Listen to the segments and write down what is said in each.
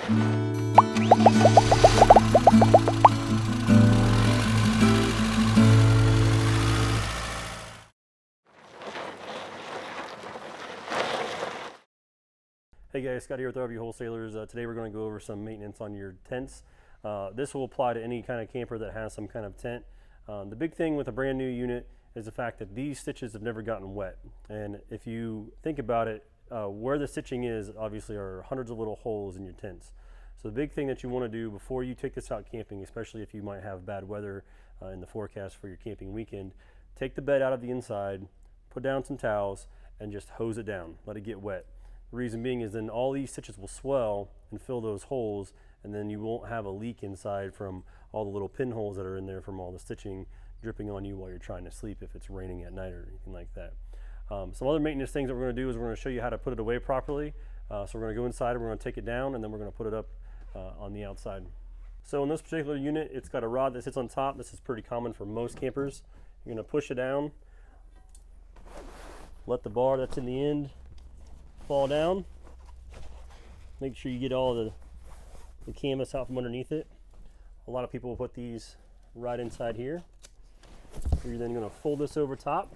Hey guys, Scott here with Rvwholesalers. Wholesalers. Today we're going to go over some maintenance on your tents. This will apply to any kind of camper that has some kind of tent. The big thing with a brand new unit is the fact that these stitches have never gotten wet. And if you think about it, where the stitching is obviously are hundreds of little holes in your tents. So the big thing that you want to do before you take this out camping, especially if you might have bad weather in the forecast for your camping weekend, take the bed out of the inside, put down some towels, and just hose it down, let it get wet. The reason being is then all these stitches will swell and fill those holes, and then you won't have a leak inside from all the little pinholes that are in there from all the stitching dripping on you while you're trying to sleep if it's raining at night or anything like that. Some other maintenance things that we're going to do is we're going to show you how to put it away properly. So we're going to go inside and we're going to take it down, and then we're going to put it up on the outside. So in this particular unit, it's got a rod that sits on top. This is pretty common for most campers. You're going to push it down, let the bar that's in the end fall down. Make sure you get all the canvas out from underneath it. A lot of people will put these right inside here. You're then going to fold this over top,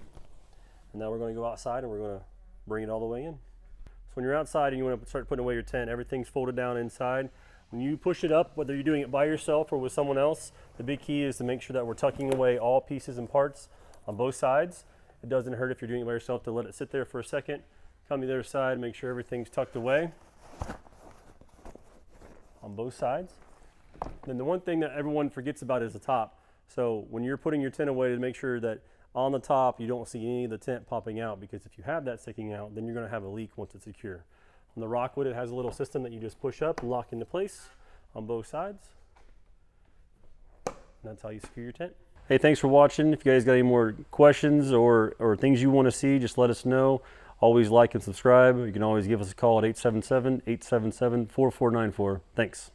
and now we're going to go outside and we're going to bring it all the way in. So when you're outside and you want to start putting away your tent, everything's folded down inside. When you push it up, whether you're doing it by yourself or with someone else, the big key is to make sure that we're tucking away all pieces and parts on both sides. It doesn't hurt if you're doing it by yourself to let it sit there for a second. Come to the other side, make sure everything's tucked away on both sides. Then the one thing that everyone forgets about is the top. So when you're putting your tent away, to make sure that on the top you don't see any of the tent popping out, because if you have that sticking out, then you're going to have a leak once it's secure. On the Rockwood, it has a little system that you just push up and lock into place on both sides. And that's how you secure your tent. Hey, thanks for watching. If you guys got any more questions or things you want to see, just let us know. Always like and subscribe. You can always give us a call at 877-877-4494. Thanks.